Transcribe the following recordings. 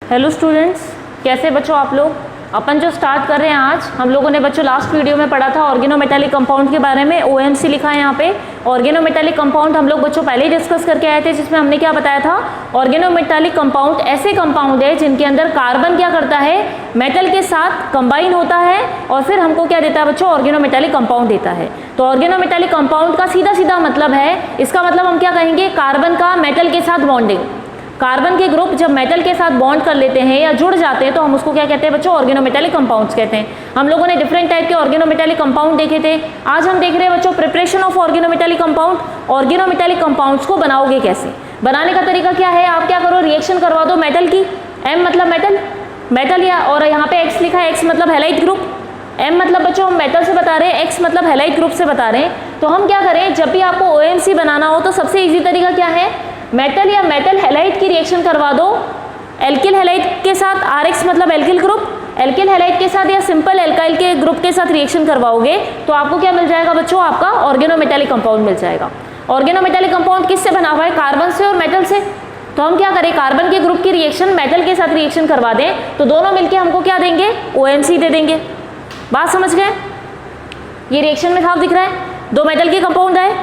Hello students, कैसे बच्चों आप लोग। अपन जो स्टार्ट कर रहे हैं आज, हम लोगों ने बच्चों लास्ट वीडियो में पढ़ा था ऑर्गेनोमेटालिक कंपाउंड के बारे में। ओएमसी लिखा है यहाँ पे। ऑर्गेनोमेटालिक कंपाउंड हम लोग बच्चों पहले ही डिस्कस करके आए थे, जिसमें हमने क्या बताया था, ऑर्गेनोमेटालिक कंपाउंड ऐसे कंपाउंड है जिनके अंदर कार्बन क्या करता है, मेटल के साथ कंबाइन होता है और फिर हमको क्या देता है बच्चों, ऑर्गेनोमेटालिक कंपाउंड देता है। तो ऑर्गेनोमेटालिक कंपाउंड का सीधा सीधा मतलब है, इसका मतलब हम क्या कहेंगे, कार्बन का मेटल के साथ बॉन्डिंग। कार्बन के ग्रुप जब मेटल के साथ बॉन्ड कर लेते हैं या जुड़ जाते हैं तो हम उसको क्या कहते हैं बच्चों, ऑर्गेनोमेटालिक कंपाउंड्स कहते हैं। हम लोगों ने डिफरेंट टाइप के ऑर्गेनोमेटालिक कंपाउंड देखे थे। आज हम देख रहे हैं बच्चों preparation of organometallic compound. Organometallic compounds को बनाओगे कैसे, बनाने का तरीका क्या है, आप क्या करो, रिएक्शन करवा दो मेटल की। एम मतलब मेटल या, और यहाँ पे एक्स लिखा है, एक्स मतलब हैलाइड ग्रुप। एम मतलब बच्चों हम मेटल से बता रहे हैं, एक्स मतलब हैलाइड ग्रुप से बता रहे हैं। तो हम क्या करें, जब भी आपको ओएमसी बनाना हो तो सबसे इजी तरीका क्या है, मेटल या मेटल हैलाइड की रिएक्शन करवा दो एल्किल हैलाइड के साथ। आरएक्स मतलब एल्किल ग्रुप, एल्किल हैलाइड के साथ या सिंपल एल्काइल के ग्रुप के साथ रिएक्शन करवाओगे तो आपको क्या मिल जाएगा बच्चों, आपका ऑर्गेनोमेटालिक कंपाउंड मिल जाएगा। ऑर्गेनोमेटालिक कंपाउंड किससे बना हुआ है, कार्बन से और मेटल से। तो हम क्या करें, कार्बन के ग्रुप की रिएक्शन मेटल के साथ रिएक्शन करवा दें तो दोनों मिलकर हमको क्या देंगे, ओएमसी दे देंगे। बात समझ गए। ये रिएक्शन में साफ दिख रहा है, दो मेटल के कंपाउंड आए,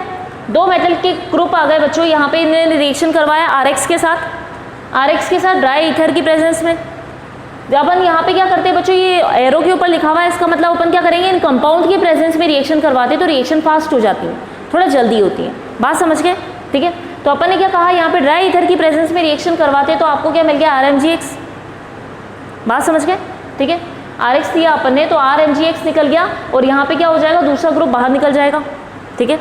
दो मेटल के ग्रुप आ गए बच्चों। यहाँ पे इन्होंने रिएक्शन करवाया आरएक्स के साथ ड्राई ईथर की प्रेजेंस में। जब अपन यहाँ पे क्या करते हैं बच्चों, ये एरो के ऊपर लिखा हुआ है, इसका मतलब अपन क्या करेंगे, इन कंपाउंड की प्रेजेंस में रिएक्शन करवाते तो रिएक्शन फास्ट हो जाती है, थोड़ा जल्दी होती है। बात समझ गए, ठीक है। तो अपन ने क्या कहा, यहाँ पे ड्राई ईथर की प्रेजेंस में रिएक्शन करवाते तो आपको क्या मिल गया, RMgX। बात समझ गए, ठीक है। RX दिया अपन ने तो RMgX निकल गया और यहाँ पे क्या हो जाएगा, दूसरा ग्रुप बाहर निकल जाएगा, ठीक है।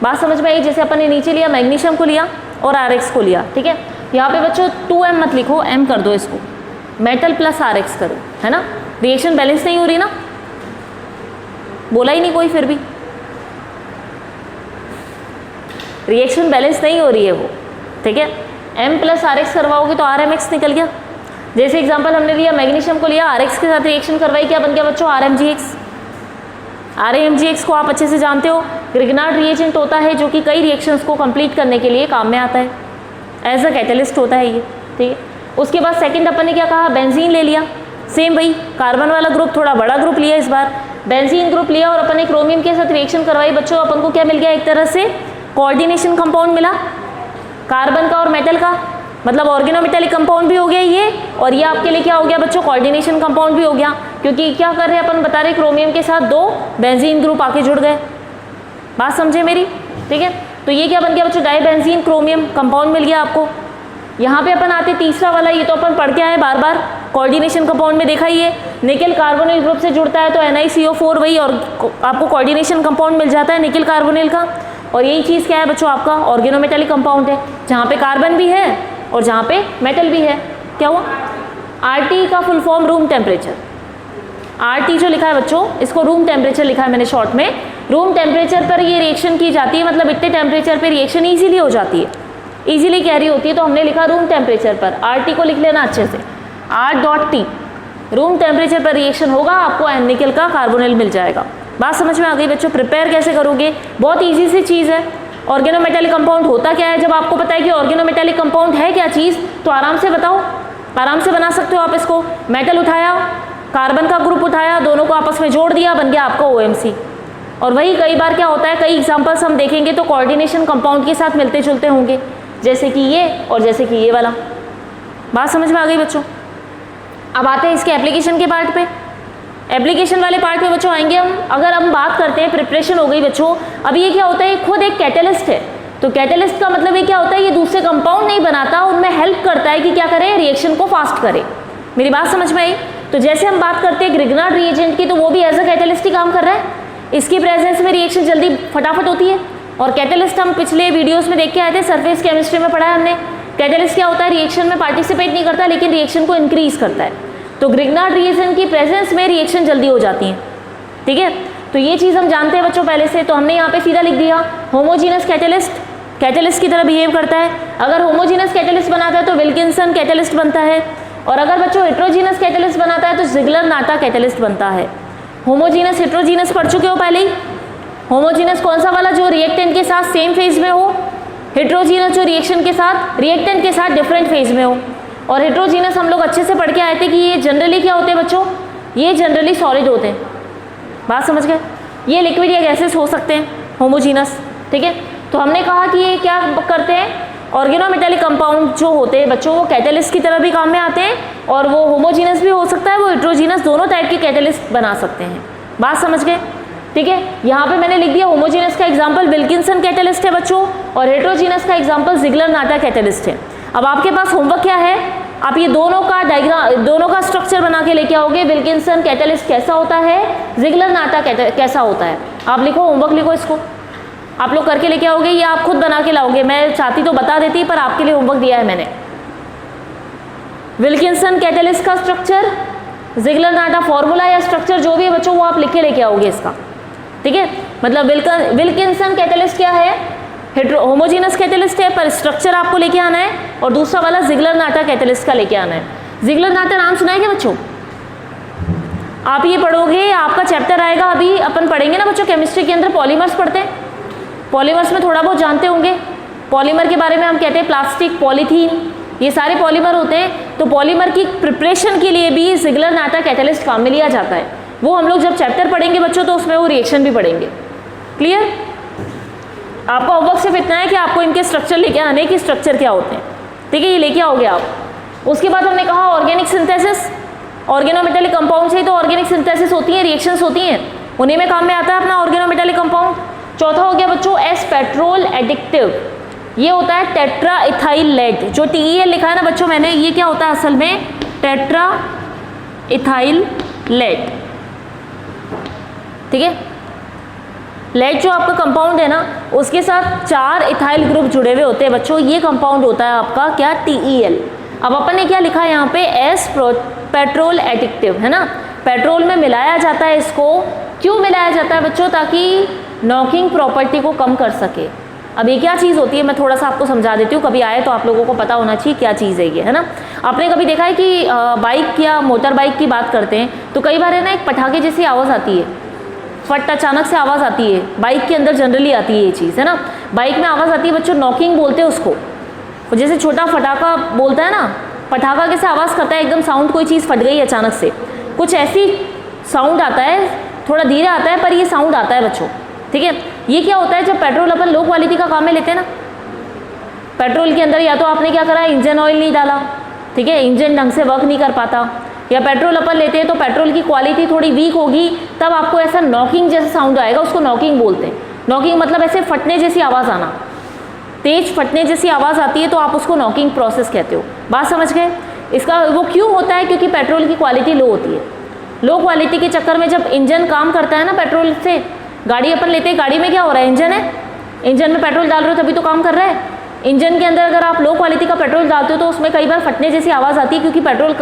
बात समझ में आई। जैसे अपन ने नीचे लिया, मैग्नीशियम को लिया और RX को लिया, ठीक है। यहाँ पे बच्चों 2M मत लिखो, M कर दो इसको, मेटल प्लस RX करो, है ना। रिएक्शन बैलेंस नहीं हो रही ना, बोला ही नहीं कोई, फिर भी रिएक्शन बैलेंस नहीं हो रही है वो, ठीक है। M प्लस RX करवाओगे तो RMX निकल गया। जैसे एग्जांपल हमने लिया, मैग्नीशियम को लिया, RX के साथ रिएक्शन करवाई, क्या बन गया बच्चों, RMgX। RMgX को आप अच्छे से जानते हो, ग्रिग्नार्ड रिएजेंट होता है जो कि कई रिएक्शंस को कंप्लीट करने के लिए काम में आता है, एज अ कैटलिस्ट होता है ये, ठीक है। उसके बाद सेकंड अपन ने क्या कहा, बेंजीन ले लिया। सेम वही, कार्बन वाला ग्रुप थोड़ा बड़ा ग्रुप लिया, इस बार बेंजीन ग्रुप लिया और अपन ने क्रोमियम के साथ रिएक्शन करवाई बच्चों। अपन को क्या मिल गया, एक तरह से कोऑर्डिनेशन कंपाउंड मिला, कार्बन का और मेटल का, मतलब ऑर्गेनोमेटालिक कंपाउंड भी हो गया ये, और ये आपके लिए क्या हो गया बच्चों, कोऑर्डिनेशन कंपाउंड भी हो गया। क्योंकि क्या कर रहे हैं अपन, बता रहे क्रोमियम के साथ दो बेंजीन ग्रुप आके जुड़ गए। बात समझे मेरी, ठीक है। तो ये क्या बन गया बच्चों, डाइबेंजीन क्रोमियम कंपाउंड मिल गया आपको। यहाँ पे अपन आते तीसरा वाला, ये तो अपन पढ़ के आए बार बार, कोऑर्डिनेशन कंपाउंड में देखा ही है, निकल कार्बोनिल ग्रुप से जुड़ता है तो NiCO4 वही, और आपको कोऑर्डिनेशन कंपाउंड मिल जाता है निकल कार्बोनिल का। और यही चीज़ क्या है बच्चों, आपका ऑर्गेनोमेटालिक कंपाउंड है, जहाँ पे कार्बन भी है और जहाँ पे मेटल भी है। क्या हुआ, RT का full form room temperature. RT जो लिखा है बच्चों, इसको रूम टेम्परेचर लिखा है मैंने शॉर्ट में। रूम टेम्परेचर पर ये रिएक्शन की जाती है, मतलब इतने टेम्परेचर पे रिएक्शन इजीली हो जाती है, इजीली कैरी होती है, तो हमने लिखा रूम टेम्परेचर पर। RT को लिख लेना अच्छे से, R.T, रूम टेम्परेचर पर रिएक्शन होगा, आपको निकल का कार्बोनिल मिल जाएगा। बात समझ में आ गई बच्चों। प्रिपेयर कैसे करोगे, बहुत ईजी सी चीज़ है। ऑर्गेनोमेटालिक कंपाउंड होता क्या है, जब आपको पता है कि ऑर्गेनोमेटालिक कंपाउंड है क्या चीज़ तो आराम से बताओ, आराम से बना सकते हो आप इसको। मेटल उठाया, कार्बन का ग्रुप उठाया, दोनों को आपस में जोड़ दिया, बन गया आपका OMC। और वही कई बार क्या होता है, कई एग्जांपल्स हम देखेंगे तो कोऑर्डिनेशन कंपाउंड के साथ मिलते जुलते होंगे, जैसे कि ये और जैसे कि ये वाला। बात समझ में आ गई बच्चों। अब आते हैं इसके एप्लीकेशन के पार्ट पे। एप्लीकेशन वाले पार्ट में बच्चों आएंगे हम। अगर हम बात करते हैं, प्रिपरेशन हो गई बच्चों। अब ये क्या होता है, खुद एक कैटलिस्ट है। तो कैटलिस्ट का मतलब ये क्या होता है, ये दूसरे कंपाउंड नहीं बनाता, उनमें हेल्प करता है कि क्या करे, रिएक्शन को फास्ट करे। मेरी बात समझ में आई। तो जैसे हम बात करते हैं ग्रिग्नार्ड रिएजेंट की, तो वो भी एज अ कैटलिस्ट ही काम कर रहा है, इसकी प्रेजेंस में रिएक्शन जल्दी फटाफट होती है। और कैटलिस्ट हम पिछले वीडियोस में देख के आए थे, सरफेस केमिस्ट्री में पढ़ा है हमने। कैटलिस्ट क्या होता है, रिएक्शन में पार्टिसिपेट नहीं करता लेकिन रिएक्शन को इंक्रीज करता है। तो ग्रिग्नार्ड रिएजेंट की प्रेजेंस में रिएक्शन जल्दी हो जाती है, ठीक है। तो ये चीज़ हम जानते हैं बच्चों पहले से। तो हमने यहाँ पे सीधा लिख दिया, होमोजीनस कैटलिस्ट की तरह बिहेव करता है। अगर होमोजीनस कैटलिस्ट बनाता है तो विल्किंसन कैटलिस्ट बनता है, और अगर बच्चों हेट्रोजीनस कैटलिस्ट बनाता है तो जिगलर-नाटा कैटलिस्ट बनता है। होमोजीनस हेट्रोजीनस पढ़ चुके हो पहले ही। होमोजीनस कौन सा वाला, जो रिएक्टेंट के साथ सेम फेज में हो। हेट्रोजीनस जो रिएक्शन के साथ, रिएक्टेंट के साथ डिफरेंट फेज में हो। और हेट्रोजीनस हम लोग अच्छे से पढ़ के आए थे कि ये जनरली क्या होते हैं बच्चों, ये जनरली सॉलिड होते हैं। बात समझ गए? ये लिक्विड या गैसेस हो सकते हैं होमोजीनस, ठीक है। तो हमने कहा कि ये क्या करते हैं, ऑर्गेनोमेटेलिक कंपाउंड जो होते हैं बच्चों वो कैटेलिस्ट की तरह भी काम में आते हैं, और वो होमोजीनस भी हो सकता है, वो हेट्रोजीनस, दोनों टाइप के कैटेलिस्ट बना सकते हैं। बात समझ गए? ठीक है। यहाँ पे मैंने लिख दिया होमोजीनस का एग्जांपल विल्किंसन कैटेलिस्ट है बच्चों, और हेट्रोजीनस का एग्जांपल जिग्लर-नाटा कैटेलिस्ट है। अब आपके पास होमवर्क क्या है, आप ये दोनों का डायग्राम, दोनों का स्ट्रक्चर बना के लेके आओगे। विल्किंसन कैटेलिस्ट कैसा होता है, जिग्लर-नाटा कैसा होता है, आप लिखो, होमवर्क लिखो, इसको आप लोग करके लेके आओगे, ये आप खुद बना के लाओगे। मैं चाहती तो बता देती, पर आपके लिए होमवर्क दिया है मैंने। विल्किंसन कैटेलिस्ट का स्ट्रक्चर, जिग्लर-नाटा फॉर्मूला या स्ट्रक्चर जो भी है बच्चों वो आप लिख के लेके आओगे इसका, ठीक है। मतलब विल्किंसन कैटेलिस्ट क्या है, होमोजीनस कैटेलिस्ट है, पर स्ट्रक्चर आपको लेके आना है, और दूसरा वाला जिग्लर-नाटा कैटेलिस्ट का लेके आना है। जिग्लर-नाटा नाम सुना है क्या बच्चों? आप ये पढ़ोगे, आपका चैप्टर आएगा, अभी अपन पढ़ेंगे ना बच्चों केमिस्ट्री के अंदर पॉलीमर्स पढ़ते हैं, पॉलीमर्स में थोड़ा बहुत जानते होंगे। पॉलीमर के बारे में हम कहते हैं प्लास्टिक, पॉलीथीन, ये सारे पॉलीमर होते हैं। तो पॉलीमर की प्रिपरेशन के लिए भी जिग्लर-नाटा कैटेलिस्ट काम में लिया जाता है। वो हम लोग जब चैप्टर पढ़ेंगे बच्चों तो उसमें वो रिएक्शन भी पढ़ेंगे। क्लियर? आपका होमवर्क सिर्फ इतना है कि आपको इनके स्ट्रक्चर लेके आने कि स्ट्रक्चर क्या होते हैं, ठीक है, ये लेके आओगे आप। उसके बाद हमने कहा ऑर्गेनिक सिंथेसिस, ऑर्गेनोमेटेलिक कंपाउंड से तो ऑर्गेनिक सिंथेसिस होती है, रिएक्शंस होती हैं, उन्हीं में काम में आता है अपना ऑर्गेनोमेटेलिक कंपाउंड। चौथा हो गया बच्चों एस पेट्रोल एडिक्टिव, ये होता है टेट्रा इथाइल लेड, जो TEL लिखा है ना बच्चों मैंने, ये क्या होता है असल में, टेट्रा इथाइल लेड, ठीक है। लेड जो आपका कंपाउंड है ना, उसके साथ 4 इथाइल ग्रुप जुड़े हुए होते हैं बच्चों, ये कंपाउंड होता है आपका क्या, TEL। अब अपन ने क्या लिखा है यहाँ पे, एस पेट्रोल एडिक्टिव, है ना, पेट्रोल में मिलाया जाता है इसको। क्यों मिलाया जाता है बच्चों? ताकि नॉकिंग प्रॉपर्टी को कम कर सके। अब ये क्या चीज़ होती है, मैं थोड़ा सा आपको समझा देती हूँ, कभी आए तो आप लोगों को पता होना चाहिए क्या चीज़ है ये, है ना। आपने कभी देखा है कि बाइक या मोटर बाइक की बात करते हैं तो कई बार है ना एक पटाखे जैसी आवाज़ आती है, फट अचानक से आवाज़ आती है, बाइक के अंदर जनरली आती है ये चीज़, है ना। बाइक में आवाज़ आती है बच्चों, नॉकिंग बोलते हैं उसको। जैसे छोटा फटाका बोलता है ना, पटाखा कैसे आवाज़ करता है, एकदम साउंड, कोई चीज़ फट गई अचानक से, कुछ ऐसी साउंड आता है, थोड़ा धीरे आता है पर ये साउंड आता है बच्चों, ठीक है। ये क्या होता है, जब पेट्रोल अपन लो क्वालिटी का काम में लेते हैं ना, पेट्रोल के अंदर या तो आपने क्या करा, इंजन ऑयल नहीं डाला, ठीक है, इंजन ढंग से वर्क नहीं कर पाता, या पेट्रोल अपन लेते हैं तो पेट्रोल की क्वालिटी थोड़ी वीक होगी, तब आपको ऐसा नॉकिंग जैसा साउंड आएगा, उसको नॉकिंग बोलते हैं। नॉकिंग मतलब ऐसे फटने जैसी आवाज़ आना, तेज फटने जैसी आवाज़ आती है तो आप उसको नॉकिंग प्रोसेस कहते हो। बात समझ गए? इसका वो क्यों होता है, क्योंकि पेट्रोल की क्वालिटी लो होती है। लो क्वालिटी के चक्कर में जब इंजन काम करता है ना पेट्रोल से, गाड़ी अपन लेते हैं, गाड़ी में क्या हो रहा है, इंजन है, इंजन में पेट्रोल डाल रहे हो तभी तो काम कर रहा है। इंजन के अंदर अगर आप लो क्वालिटी का पेट्रोल डालते हो तो उसमें कई बार फटने जैसी आवाज़ आती है, क्योंकि पेट्रोल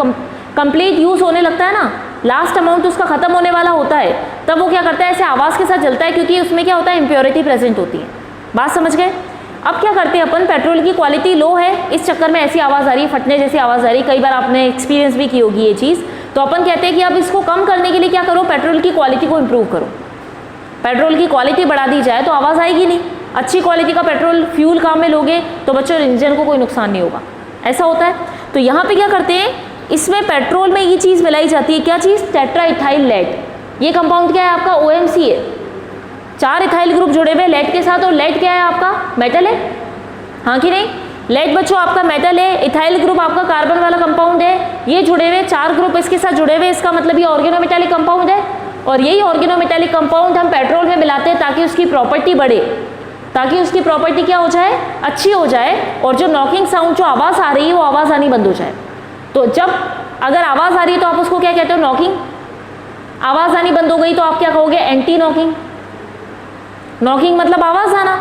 कंप्लीट यूज़ होने लगता है ना, लास्ट अमाउंट उसका खत्म होने वाला होता है, तब वो क्या करता है, ऐसे आवाज़ के साथ जलता है, क्योंकि उसमें क्या होता है, इम्प्योरिटी प्रेजेंट होती है। बात समझ गए? अब क्या करते हैं अपन, पेट्रोल की क्वालिटी लो है, इस चक्कर में ऐसी आवाज़ आ रही है, फटने जैसी आवाज़ आ रही है, कई बार आपने एक्सपीरियंस भी की होगी ये चीज़। तो अपन कहते हैं कि अब इसको कम करने के लिए क्या करो, पेट्रोल की क्वालिटी को इम्प्रूव करो। पेट्रोल की क्वालिटी बढ़ा दी जाए तो आवाज़ आएगी नहीं। अच्छी क्वालिटी का पेट्रोल फ्यूल काम में लोगे तो बच्चों इंजन को कोई नुकसान नहीं होगा, ऐसा होता है। तो यहाँ पे क्या करते हैं, इसमें पेट्रोल में ये चीज़ मिलाई जाती है, क्या चीज़, टेट्रा इथाइल लेड। ये कंपाउंड क्या है आपका, OMC है, 4 इथाइल ग्रुप जुड़े हुए लेड के साथ, और लेड क्या है आपका, मेटल है, हाँ कि नहीं। लेड बच्चों आपका मेटल है, इथाइल ग्रुप आपका कार्बन वाला कंपाउंड है, ये जुड़े हुए 4 ग्रुप इसके साथ जुड़े हुए, इसका मतलब ये ऑर्गेनोमेटेलिक कंपाउंड है। और यही ऑर्गेनोमेटेलिक कंपाउंड हम पेट्रोल में मिलाते हैं ताकि उसकी प्रॉपर्टी बढ़े, ताकि उसकी प्रॉपर्टी क्या हो जाए, अच्छी हो जाए, और जो नॉकिंग साउंड, जो आवाज़ आ रही है वो आवाज़ आनी बंद हो जाए। तो जब अगर आवाज़ आ रही है तो आप उसको क्या कहते हो, नॉकिंग। आवाज़ आनी बंद हो गई तो आप क्या कहोगे, एंटी नॉकिंग। नॉकिंग मतलब आवाज़ आना,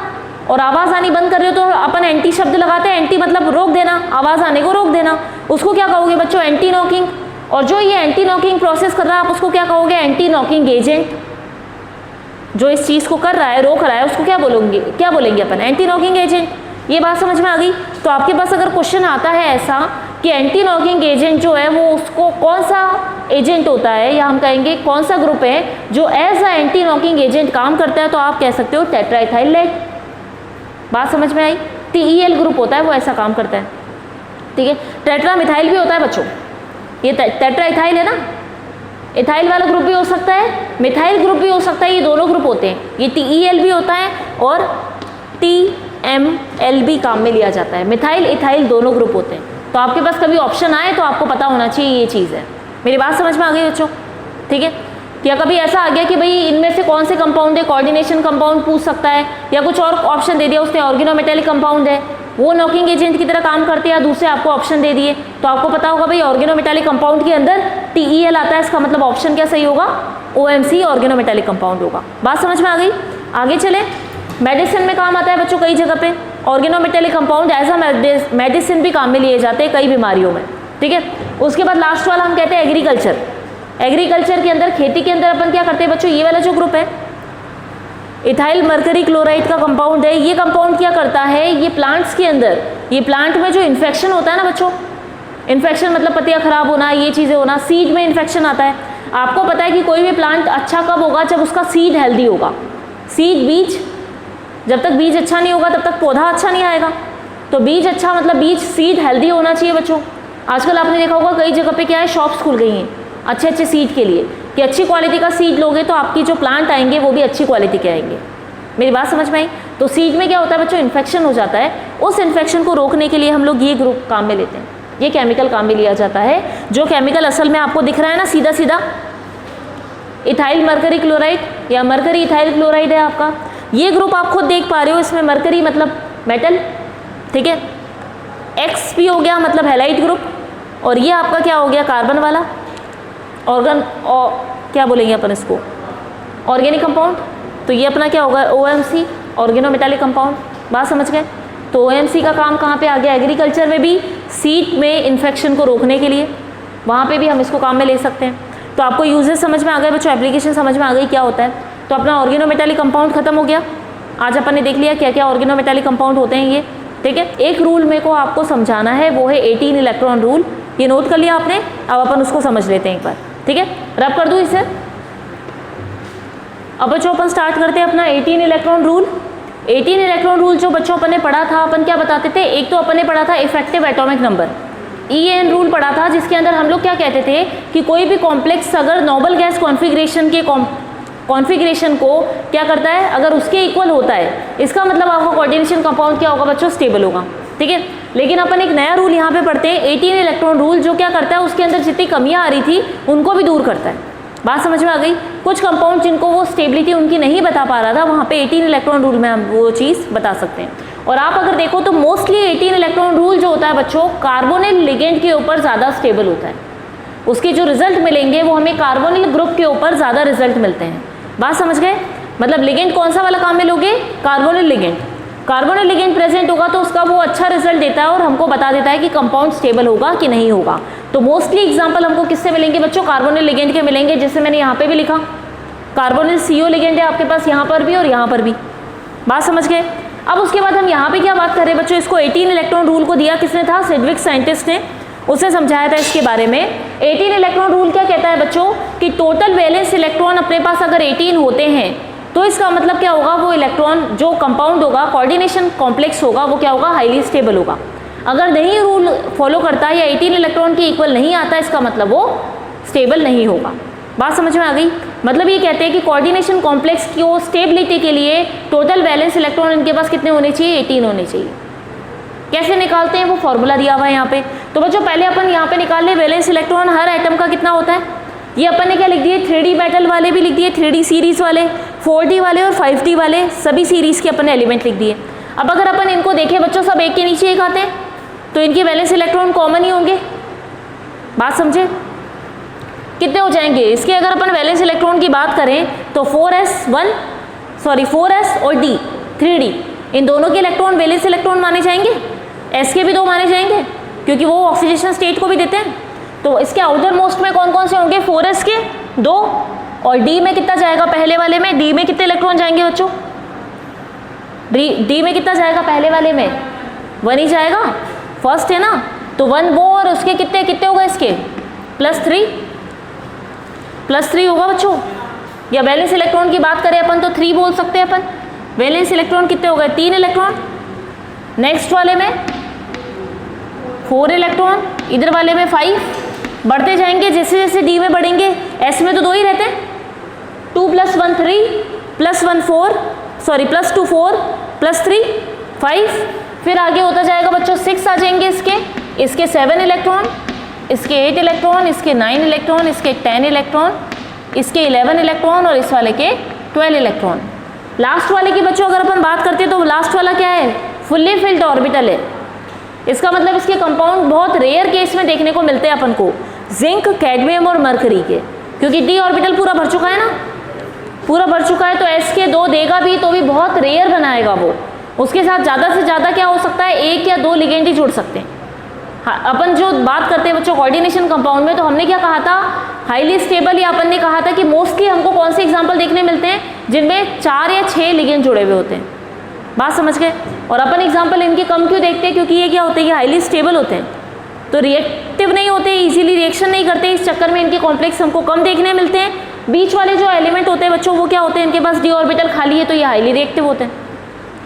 और आवाज़ आनी बंद कर रहे हो तो अपन एंटी शब्द लगाते हैं, एंटी मतलब रोक देना, आवाज़ आने को रोक देना, उसको क्या कहोगे बच्चों, एंटी नॉकिंग। और जो ये एंटी नॉकिंग प्रोसेस कर रहा है आप उसको क्या कहोगे, एंटी नॉकिंग एजेंट। जो इस चीज़ को कर रहा है, रोक रहा है, उसको क्या बोलेंगे अपन, एंटी नॉकिंग एजेंट। ये बात समझ में आ गई? तो आपके पास अगर क्वेश्चन आता है ऐसा कि एंटी नॉकिंग एजेंट जो है वो उसको कौन सा एजेंट होता है, या हम कहेंगे कौन सा ग्रुप है जो as a anti knocking agent काम करता है, तो आप कह सकते हो टेट्रा इथाइल लेड। बात समझ में आई? TEL ग्रुप होता है वो ऐसा काम करता है। ठीक है। टेट्रा मिथाइल भी होता है बच्चों, ये टेट्रा इथाइल है ना, इथाइल वाला ग्रुप भी हो सकता है, मिथाइल ग्रुप भी हो सकता है, ये दोनों ग्रुप होते हैं। ये TEL भी होता है और TML भी काम में लिया जाता है। मिथाइल इथाइल दोनों ग्रुप होते हैं। तो आपके पास कभी ऑप्शन आए तो आपको पता होना चाहिए ये चीज़ है। मेरी बात समझ में आ गई बच्चों, ठीक है। या कभी ऐसा आ गया कि भाई इनमें से कौन से कंपाउंड है, कोऑर्डिनेशन कंपाउंड पूछ सकता है, या कुछ और ऑप्शन दे दिया उसने ऑर्गेनोमेटेलिक कंपाउंड है, वो नॉकिंग एजेंट की तरह काम करते हैं, या दूसरे आपको ऑप्शन दे दिए, तो आपको पता होगा भाई ऑर्गेनोमेटेलिक कंपाउंड के अंदर TEL आता है, इसका मतलब ऑप्शन क्या सही होगा, OMC ऑर्गेनोमेटेलिक कंपाउंड होगा। बात समझ में आ गई। आगे चले, मेडिसिन में काम आता है बच्चों कई जगह पे, organometallic compound as a medicine भी काम में लिए जाते हैं कई बीमारियों में, ठीक है। उसके बाद लास्ट वाला हम कहते हैं एग्रीकल्चर। एग्रीकल्चर के अंदर, खेती के अंदर अपन क्या करते हैं बच्चों, ये वाला जो ग्रुप है इथाइल मरकरी क्लोराइड का कंपाउंड है, ये कंपाउंड क्या करता है, ये प्लांट्स के अंदर, ये प्लांट में जो इन्फेक्शन होता है ना बच्चों, इन्फेक्शन मतलब पत्तियां खराब होना, ये चीज़ें होना, सीड में इन्फेक्शन आता है। आपको पता है कि कोई भी प्लांट अच्छा कब होगा, जब उसका सीड हेल्दी होगा। सीड बीज, जब तक बीज अच्छा नहीं होगा तब तक पौधा अच्छा नहीं आएगा। तो बीज अच्छा मतलब बीज सीड हेल्दी होना चाहिए बच्चों। आजकल आपने देखा होगा कई जगह पे क्या है, शॉप्स खुल गई हैं अच्छे अच्छे सीड के लिए, कि अच्छी क्वालिटी का सीड लोगे तो आपकी जो प्लांट आएंगे वो भी अच्छी क्वालिटी के आएंगे। मेरी बात समझ में आई। तो सीड में क्या होता है बच्चों, इन्फेक्शन हो जाता है, उस इन्फेक्शन को रोकने के लिए हम लोग ये ग्रुप काम में लेते हैं, ये केमिकल काम में लिया जाता है। जो केमिकल असल में आपको दिख रहा है ना सीधा सीधा, इथाइल मरकरी क्लोराइड या मरकरी इथाइल क्लोराइड है आपका, ये ग्रुप आप खुद देख पा रहे हो, इसमें मरकरी मतलब मेटल, ठीक है, X भी हो गया मतलब हैलाइड ग्रुप, और ये आपका क्या हो गया, कार्बन वाला ऑर्गन, और क्या बोलेंगे अपन इसको, ऑर्गेनिक कंपाउंड। तो ये अपना क्या होगा, OMC ऑर्गेनोमेटालिक कंपाउंड। बात समझ गए। तो OMC का काम कहाँ पे आ गया, एग्रीकल्चर में भी, सीड में इन्फेक्शन को रोकने के लिए, वहाँ पे भी हम इसको काम में ले सकते हैं। तो आपको यूजेस समझ में आ गए बच्चों, एप्लीकेशन समझ में आ गई क्या होता है। तो अपना ऑर्गेनोमेटालिक कंपाउंड खत्म हो गया। आज अपन ने देख लिया क्या क्या ऑर्गेनोमेटालिक कंपाउंड होते हैं ये, ठीक है। एक रूल मेरे को आपको समझाना है, वो है 18 इलेक्ट्रॉन रूल। ये नोट कर लिया आपने, अब अपन उसको समझ लेते हैं एक बार, ठीक है। रब कर दूँ इसे। अब बच्चों अपन स्टार्ट करते हैं अपना 18 इलेक्ट्रॉन रूल। 18 इलेक्ट्रॉन रूल जो बच्चों अपन ने पढ़ा था, अपन क्या बताते थे, एक तो अपन ने पढ़ा था effective atomic number, EN rule पढ़ा था, जिसके अंदर हम लोग क्या कहते थे कि कोई भी कॉम्प्लेक्स अगर नोबल गैस कॉन्फ़िगरेशन के कॉन्फ़िगरेशन को क्या करता है, अगर उसके इक्वल होता है, इसका मतलब आपका कोऑर्डिनेशन कंपाउंड क्या होगा बच्चों, स्टेबल होगा, ठीक है। लेकिन अपन एक नया रूल यहाँ पे पढ़ते हैं 18 इलेक्ट्रॉन रूल, जो क्या करता है, उसके अंदर जितनी कमियाँ आ रही थी उनको भी दूर करता है। बात समझ में आ गई। कुछ कंपाउंड जिनको वो स्टेबिलिटी उनकी नहीं बता पा रहा था, वहाँ पे 18 इलेक्ट्रॉन रूल में हम वो चीज़ बता सकते हैं। और आप अगर देखो तो मोस्टली 18 इलेक्ट्रॉन रूल जो होता है बच्चों, कार्बोनिल लिगेंड के ऊपर ज़्यादा स्टेबल होता है। उसके जो रिजल्ट मिलेंगे वो हमें कार्बोनिल ग्रुप के ऊपर ज़्यादा रिजल्ट मिलते हैं। बात समझ गए। मतलब लिगेंड कौन सा वाला काम में लोगे, carbonyl ligand. Carbonyl ligand present होगा तो उसका वो अच्छा रिजल्ट देता है और हमको बता देता है कि कंपाउंड स्टेबल होगा कि नहीं होगा। तो मोस्टली एग्जांपल हमको किससे मिलेंगे बच्चों, कार्बोनिल लिगेंड के मिलेंगे, जैसे मैंने यहाँ पे भी लिखा कार्बोनिल CO लिगेंड है आपके पास यहाँ पर भी और यहाँ पर भी। बात समझ गए। अब उसके बाद हम यहाँ पे क्या बात कर रहे हैं बच्चों, इसको 18 इलेक्ट्रॉन रूल को दिया किसने था, सिडविक साइंटिस्ट ने, उसने समझाया था इसके बारे में। 18 इलेक्ट्रॉन रूल क्या कहता है बच्चों कि टोटल वैलेंस इलेक्ट्रॉन अपने पास अगर 18 होते हैं तो इसका मतलब क्या होगा, वो इलेक्ट्रॉन जो कंपाउंड होगा, कोऑर्डिनेशन कॉम्प्लेक्स होगा, वो क्या होगा, हाईली स्टेबल होगा। अगर नहीं रूल फॉलो करता या 18 इलेक्ट्रॉन के इक्वल नहीं आता, इसका मतलब वो स्टेबल नहीं होगा। बात समझ में आ गई। मतलब ये कहते हैं कि कोऑर्डिनेशन कॉम्प्लेक्स की वो स्टेबिलिटी के लिए टोटल वैलेंस इलेक्ट्रॉन इनके पास कितने होने चाहिए, 18 होने चाहिए। कैसे निकालते हैं, वो फॉर्मूला दिया हुआ है यहाँ पे। तो बच्चों पहले अपन यहाँ पे निकाल ले वैलेंस इलेक्ट्रॉन हर एटम का कितना होता है। ये अपन ने क्या लिख दिए, 3D मेटल वाले भी लिख दिए, 3D सीरीज वाले, 4D वाले और 5D वाले, सभी सीरीज के अपन ने एलिमेंट लिख दिए। अब अगर अपन इनको देखें बच्चों, सब एक के नीचे एक आते हैं, तो इनके वैलेंस इलेक्ट्रॉन कॉमन ही होंगे। बात समझे। कितने हो जाएंगे इसके, अगर अपन वैलेंस इलेक्ट्रॉन की बात करें तो 4s और D 3D, इन दोनों के इलेक्ट्रॉन वैलेंस इलेक्ट्रॉन माने जाएंगे। S के भी 2 माने जाएंगे क्योंकि वो ऑक्सीडेशन स्टेट को भी देते हैं। तो इसके आउटर मोस्ट में कौन कौन से होंगे, 4s के 2, और D में कितना जाएगा, पहले वाले में D में कितने इलेक्ट्रॉन जाएंगे बच्चों, D में कितना जाएगा, पहले वाले में 1 ही जाएगा, फर्स्ट है ना, तो 1 वो और उसके कितने कितने होगा, इसके +3 होगा बच्चों। या वैलेंस इलेक्ट्रॉन की बात करें अपन तो 3 बोल सकते हैं अपन। वैलेंस इलेक्ट्रॉन कितने हो गए, 3 इलेक्ट्रॉन। नेक्स्ट वाले में 4 इलेक्ट्रॉन, इधर वाले में 5, बढ़ते जाएंगे जैसे जैसे डी में बढ़ेंगे, एस में तो 2 ही रहते हैं, 2 + 1 3 + 1 4, सॉरी +2 4 +3 5, फिर आगे होता जाएगा बच्चों 6 आ जाएंगे इसके 7 इलेक्ट्रॉन, इसके 8 इलेक्ट्रॉन, इसके 9 इलेक्ट्रॉन, इसके 10 इलेक्ट्रॉन, इसके 11 इलेक्ट्रॉन और इस वाले के 12 इलेक्ट्रॉन। लास्ट वाले की बच्चों अगर अपन बात करते हैं तो लास्ट वाला क्या है, फुल्ली फिल्ड ऑर्बिटल है। इसका मतलब इसके कंपाउंड बहुत रेयर केस में देखने को मिलते हैं अपन को, जिंक, कैडमियम और मरकरी के, क्योंकि डी ऑर्बिटल पूरा भर चुका है ना, पूरा भर चुका है, तो एस के 2 देगा भी तो भी बहुत रेयर बनाएगा वो। उसके साथ ज़्यादा से ज़्यादा क्या हो सकता है, 1 या 2 लिगेंड ही जुड़ सकते हैं। हाँ, अपन जो बात करते हैं बच्चों कोऑर्डिनेशन कंपाउंड में, तो हमने क्या कहा था, हाईली स्टेबल, या अपन ने कहा था कि मोस्टली हमको कौन से एग्जाम्पल देखने मिलते हैं जिनमें 4 या 6 लिगेंड जुड़े हुए होते हैं। बात समझ गए। और अपन एग्जाम्पल इनके कम क्यों देखते हैं, क्योंकि ये क्या होते हैं, ये हाईली स्टेबल होते हैं, तो रिएक्टिव नहीं होते, इजीली रिएक्शन नहीं करते, इस चक्कर में इनके कॉम्प्लेक्स हमको कम देखने मिलते हैं। बीच वाले जो एलिमेंट होते हैं बच्चों वो क्या होते हैं, इनके पास डी ऑर्बिटल खाली है तो ये हाईली रिएक्टिव होते हैं,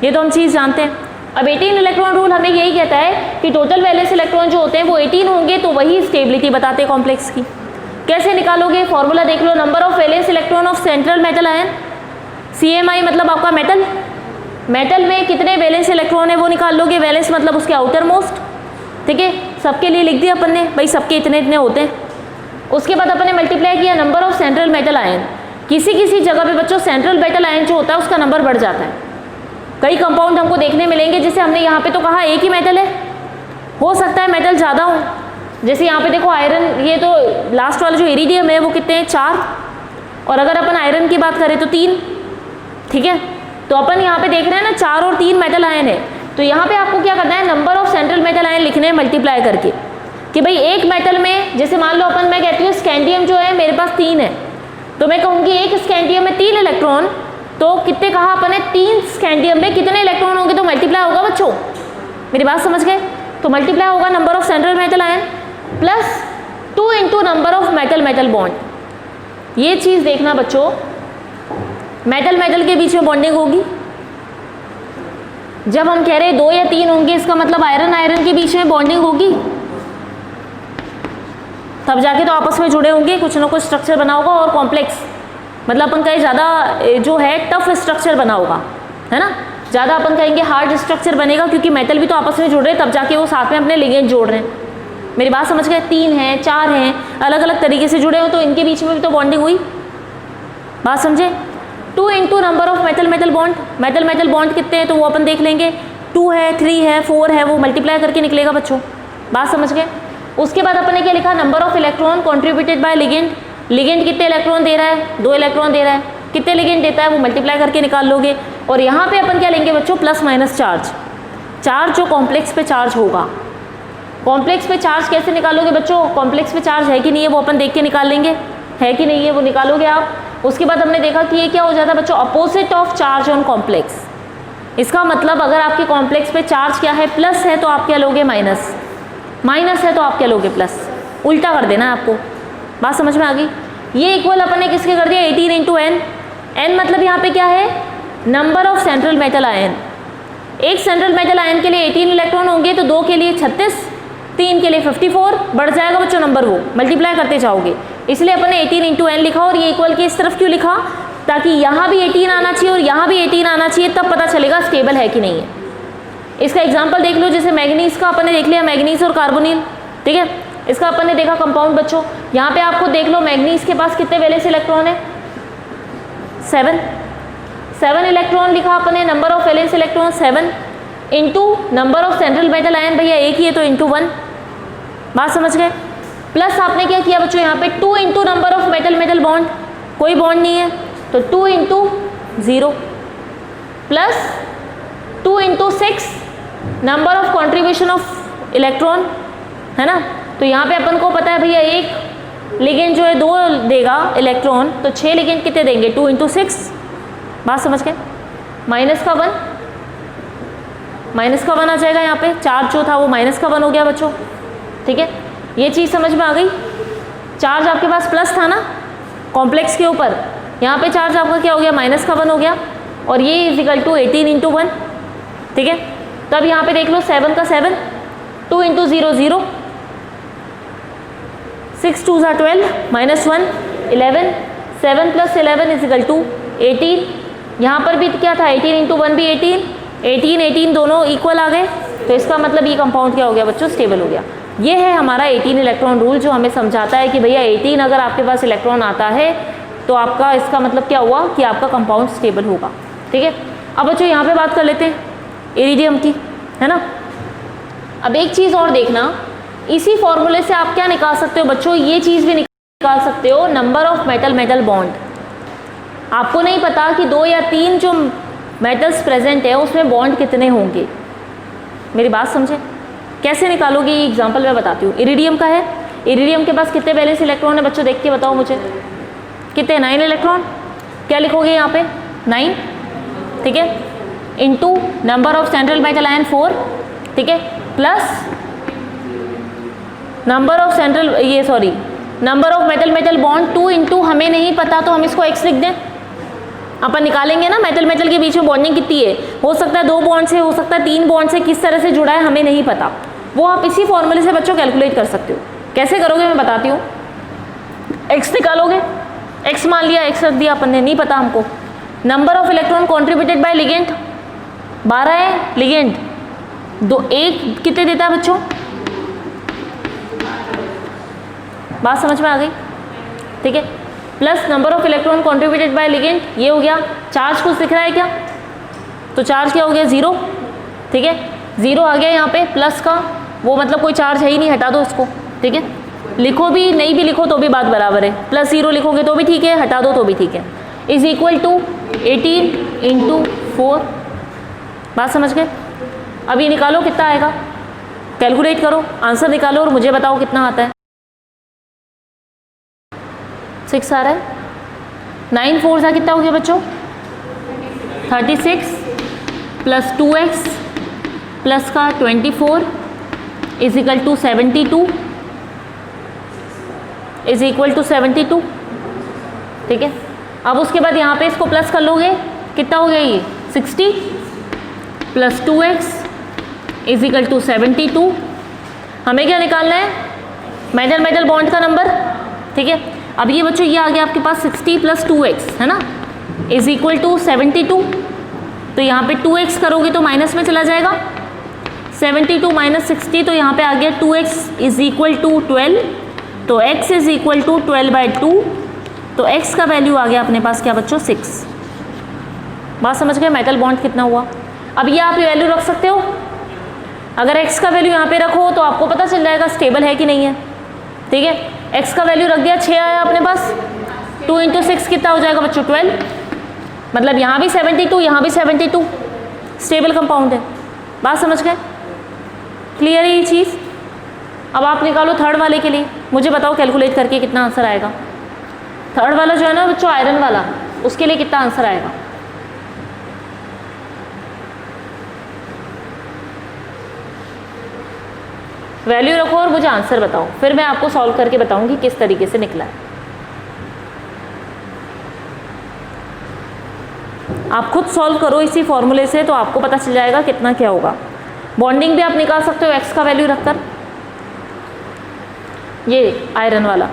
ये तो हम चीज़ जानते हैं। अब 18 इलेक्ट्रॉन रूल हमें यही कहता है कि टोटल वैलेंस इलेक्ट्रॉन जो होते हैं वो 18 होंगे, तो वही स्टेबिलिटी बताते हैं कॉम्प्लेक्स की। कैसे निकालोगे, फॉर्मूला देख लो, number of valence electron of central metal ion, CMI मतलब आपका मेटल, मेटल में कितने वैलेंस इलेक्ट्रॉन है वो निकाल लोगे, वैलेंस मतलब उसके आउटर मोस्ट, ठीक है, सबके लिए लिख दिया अपन ने, भाई सबके इतने इतने होते हैं। उसके बाद अपन ने मल्टीप्लाई किया number of central metal ion, किसी किसी जगह पे बच्चों सेंट्रल मेटल आयन जो होता है उसका नंबर बढ़ जाता है। कई कंपाउंड हमको देखने मिलेंगे, जैसे हमने यहाँ पे तो कहा एक ही मेटल है, हो सकता है मेटल ज़्यादा हो, जैसे यहाँ पे देखो आयरन, ये तो लास्ट वाला जो इरिडियम है वो कितने हैं, 4, और अगर अपन आयरन की बात करें तो 3, ठीक है, तो अपन यहाँ पे देख रहे हैं ना 4 और 3 मेटल आयन है, तो यहाँ पे आपको क्या करना है, number of central metal ion लिखने हैं मल्टीप्लाई करके, कि भाई एक मेटल में, जैसे मान लो अपन, मैं कहती हूँ स्कैंडियम जो है मेरे पास 3 है, तो मैं कहूँगी एक स्कैंडियम में 3 इलेक्ट्रॉन, तो कितने कहा अपन ने, 3 स्कैंडियम में कितने इलेक्ट्रॉन होंगे, तो मल्टीप्लाई होगा बच्चों, मेरी बात समझ गए, तो मल्टीप्लाई होगा number of central metal ion plus 2 × number of metal metal bond. ये चीज़ देखना बच्चों, मेटल मेटल के बीच में बॉन्डिंग होगी, जब हम कह रहे हैं 2 या 3 होंगे, इसका मतलब आयरन आयरन के बीच में बॉन्डिंग होगी, तब जाके तो आपस में जुड़े होंगे, कुछ ना कुछ स्ट्रक्चर बना होगा, और कॉम्प्लेक्स मतलब अपन कहें ज़्यादा जो है टफ स्ट्रक्चर बना होगा, है ना, ज़्यादा अपन कहेंगे हार्ड स्ट्रक्चर बनेगा, क्योंकि मेटल भी तो आपस में जुड़ रहे हैं, तब जाके वो साथ में अपने लिगेंड जोड़ रहे हैं। मेरी बात समझ गए, 3 हैं 4 हैं, अलग अलग तरीके से जुड़े हो, तो इनके बीच में भी तो बॉन्डिंग हुई, बात समझे। 2 × number of metal metal bond, metal metal bond कितने हैं तो वो अपन देख लेंगे, 2 है 3 है 4 है, वो मल्टीप्लाई करके निकलेगा बच्चों, बात समझ गए। उसके बाद अपन ने क्या लिखा, number of electron contributed bye ligand, ligand कितने इलेक्ट्रॉन दे रहा है, 2 इलेक्ट्रॉन दे रहा है, कितने लिगेंड देता है वो मल्टीप्लाई करके निकाल लोगे। और यहाँ पे अपन क्या लेंगे बच्चों, प्लस माइनस चार्ज, चार्ज जो कॉम्प्लेक्स पे चार्ज होगा, कॉम्प्लेक्स पे चार्ज कैसे निकालोगे बच्चों, कॉम्प्लेक्स पे चार्ज है कि नहीं है वो अपन देख के निकाल लेंगे, है कि नहीं है वो निकालोगे आप। उसके बाद हमने देखा कि ये क्या हो जाता है बच्चों, opposite of charge on complex, इसका मतलब अगर आपके कॉम्प्लेक्स पे चार्ज क्या है, प्लस है तो आप क्या लोगे माइनस, माइनस है तो आप क्या लोगे प्लस, उल्टा कर देना आपको, बात समझ में आ गई। ये इक्वल अपन ने किसके कर दिया, 18 × n, n मतलब यहाँ पे क्या है, number of central metal ion, एक सेंट्रल मेटल आयन के लिए 18 इलेक्ट्रॉन होंगे, तो 2 के लिए 36, 3 के लिए 54, बढ़ जाएगा बच्चों नंबर, वो मल्टीप्लाई करते जाओगे, इसलिए अपन ने 18 × n लिखा। और ये इक्वल के इस तरफ क्यों लिखा, ताकि यहाँ भी 18 आना चाहिए और यहाँ भी 18 आना चाहिए, तब पता चलेगा स्टेबल है कि नहीं है। इसका एग्जाम्पल देख लो, जैसे मैग्नीज का अपन ने देख लिया, मैग्नीज और कार्बोनिल, ठीक है, इसका अपन ने देखा कंपाउंड बच्चों, यहाँ पे आपको देख लो मैग्नीज के पास कितने वैलेंस इलेक्ट्रॉन है, 7 इलेक्ट्रॉन लिखा अपन ने, number of valence electron 7 × number of central metal ion, भैया एक ही है तो × 1, बात समझ गए। प्लस आपने क्या किया बच्चों, यहाँ पे 2 × number of metal metal bond, कोई बॉन्ड नहीं है तो 2 × 0 plus 2 × 6 number of contribution of electron, है ना, तो यहाँ पे अपन को पता है भैया एक लिगेंड जो है 2 देगा इलेक्ट्रॉन, तो 6 लिगेंड कितने देंगे, 2 × 6, बात समझ गए। माइनस का 1, माइनस का 1 आ जाएगा यहाँ पे, चार्ज जो था वो माइनस का 1 हो गया बच्चों, ठीक है, ये चीज़ समझ में आ गई। चार्ज आपके पास प्लस था ना कॉम्प्लेक्स के ऊपर, यहाँ पे चार्ज आपका क्या हो गया, माइनस का 1 हो गया, और ये इक्वल टू 18 × 1, ठीक है। तब यहाँ पे देख लो 7 का 7, 2 इंटू 0 0, 6 2 ज़ा 12, -1 11, 7 + 11 = 18। यहाँ पर भी क्या था, 18 इंटू 1 भी 18, 18 18 दोनों इक्वल आ गए, तो इसका मतलब ये कंपाउंड क्या हो गया बच्चों, स्टेबल हो गया। ये है हमारा 18 इलेक्ट्रॉन रूल, जो हमें समझाता है कि भैया 18 अगर आपके पास इलेक्ट्रॉन आता है तो आपका इसका मतलब क्या हुआ कि आपका कंपाउंड स्टेबल होगा। ठीक है, अब बच्चों यहाँ पे बात कर लेते हैं इरिडियम की, है ना। अब एक चीज़ और देखना, इसी फॉर्मूले से आप क्या निकाल सकते हो बच्चों, ये चीज़ भी निकाल सकते हो, number of metal metal bond. आपको नहीं पता कि 2 या 3 जो मेटल्स प्रेजेंट है उसमें बॉन्ड कितने होंगे, मेरी बात समझे। कैसे निकालोगे ये एग्जांपल मैं बताती हूँ। इरिडियम का है, इरिडियम के पास कितने बैलेंस इलेक्ट्रॉन है बच्चों, देख के बताओ मुझे, कितने, 9 इलेक्ट्रॉन। क्या लिखोगे यहाँ पे, 9, ठीक है, into number of central metal ion 4, ठीक है, plus number of central number of metal metal bond 2 into, हमें नहीं पता तो हम इसको x लिख दें। अपन निकालेंगे ना मेटल मेटल के बीच में बॉन्डिंग कितनी है, हो सकता है 2 बॉन्ड से, हो सकता है 3 बॉन्ड से, किस तरह से जुड़ा है हमें नहीं पता, वो आप इसी फॉर्मूले से बच्चों कैलकुलेट कर सकते हो। कैसे करोगे मैं बताती हूँ। x निकालोगे, x मान लिया, x रख दिया अपन ने, नहीं पता हमको। Number of electron contributed bye ligand 12 है, लिगेंड 2 1 कितने देता है बच्चों, बात समझ में आ गई, ठीक है। Plus number of electron contributed bye ligand, ये हो गया। चार्ज कुछ दिख रहा है क्या, तो चार्ज क्या हो गया, 0, ठीक है, 0 आ गया यहाँ पे प्लस का, वो मतलब कोई चार्ज है ही नहीं, हटा दो उसको, ठीक है। लिखो भी, नहीं भी लिखो तो भी बात बराबर है, +0 लिखोगे तो भी ठीक है, हटा दो तो भी ठीक है, इज इक्वल टू 18 इंटू 4, बात समझ गए। अब ये निकालो कितना आएगा, कैलकुलेट करो, आंसर निकालो और मुझे बताओ कितना आता है। 6 आ रहा है, 9 4 सा कितना हो गया बच्चों, 36 प्लस 2x प्लस का 24 is equal to 72, is equal to 72, ठीक है। अब उसके बाद यहाँ पे इसको प्लस कर लोगे, कितना हो गया ये 60 plus 2x is equal to 72। हमें क्या निकालना है, मेटल मेटल बॉन्ड का नंबर, ठीक है। अब ये बच्चों ये आ गया आपके पास 60 प्लस 2x, है ना, इज इक्वल टू 72। तो यहाँ पे 2x करोगे तो माइनस में चला जाएगा, 72 माइनस 60, तो यहाँ पे आ गया 2x इज इक्वल टू 12, तो x इज इक्वल टू 12/2, तो x का वैल्यू आ गया अपने पास क्या बच्चों, 6। बात समझ गए, मेटल बॉन्ड कितना हुआ। अब ये आप वैल्यू रख सकते हो, अगर x का वैल्यू यहाँ पे रखो तो आपको पता चल जाएगा स्टेबल है कि नहीं है, ठीक है। x का वैल्यू रख दिया, 6 आया अपने पास, 2 इंटू 6 कितना हो जाएगा बच्चों, 12, मतलब यहाँ भी 72, यहाँ भी 72, स्टेबल कंपाउंड है। बात समझ गए, क्लियर है ये चीज़। अब आप निकालो थर्ड वाले के लिए, मुझे बताओ कैलकुलेट करके कितना आंसर आएगा। थर्ड वाला जो है ना बच्चों आयरन वाला, उसके लिए कितना आंसर आएगा, वैल्यू रखो और मुझे आंसर बताओ, फिर मैं आपको सॉल्व करके बताऊंगी किस तरीके से निकला है। आप खुद सॉल्व करो इसी फॉर्मूले से, तो आपको पता चल जाएगा कितना क्या होगा। बॉन्डिंग भी आप निकाल सकते हो x का वैल्यू रखकर, ये आयरन वाला,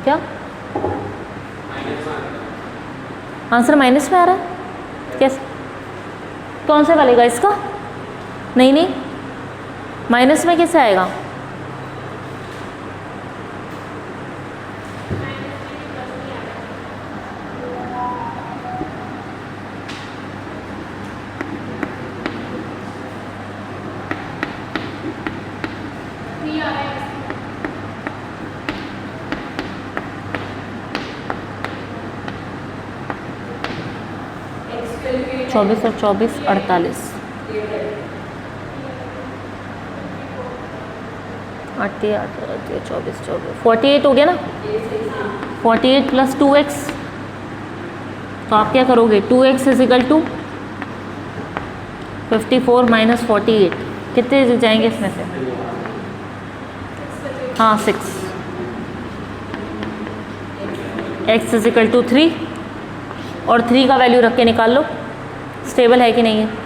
क्या आंसर माइनस में आ रहा है, कैसे, कौन से वाले का, इसका, नहीं नहीं, माइनस में कैसे आएगा, चौबीस और 24 48, 8 24 48 हो गया ना। 48 प्लस 2x, तो आप क्या करोगे 2x is equal to 54 minus 48, कितने जाएंगे इसमें से? हाँ 6, x इज इक्वल टू 3 और 3 का वैल्यू रख के निकाल लो स्टेबल है कि नहीं है।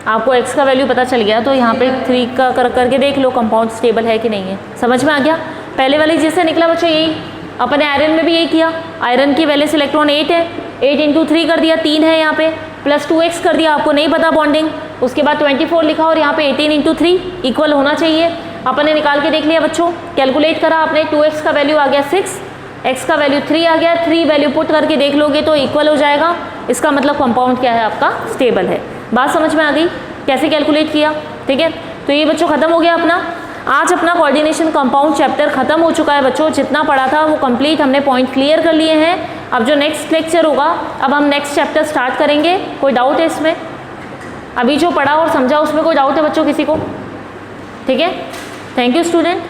आपको x का वैल्यू पता चल गया तो यहाँ पे 3 का करके देख लो कंपाउंड स्टेबल है कि नहीं है। समझ में आ गया? पहले वाली जिससे निकला बच्चों यही, अपने आयरन में भी यही किया। आयरन की वैलेंस इलेक्ट्रॉन 8 है, 8 इंटू 3 कर दिया, 3 है यहाँ पे, प्लस 2x कर दिया, आपको नहीं पता बॉन्डिंग, उसके बाद 24 लिखा और यहाँ पे 18 इंटू 3 इक्वल होना चाहिए। अपन ने निकाल के देख लिया बच्चों, कैलकुलेट करा आपने, 2x का वैल्यू आ गया 6, x का वैल्यू 3 आ गया, 3 वैल्यू पुट करके देख लोगे तो इक्वल हो जाएगा। इसका मतलब कंपाउंड क्या है आपका? स्टेबल है। बात समझ में आ गई कैसे कैलकुलेट किया? ठीक है, तो ये बच्चों खत्म हो गया अपना। आज अपना कोऑर्डिनेशन कंपाउंड चैप्टर खत्म हो चुका है बच्चों। जितना पढ़ा था वो कंप्लीट, हमने पॉइंट क्लियर कर लिए हैं। अब जो नेक्स्ट लेक्चर होगा, अब हम नेक्स्ट चैप्टर स्टार्ट करेंगे। कोई डाउट है इसमें? अभी जो पढ़ा और समझा उसमें कोई डाउट है बच्चों किसी को? ठीक है, थैंक यू स्टूडेंट।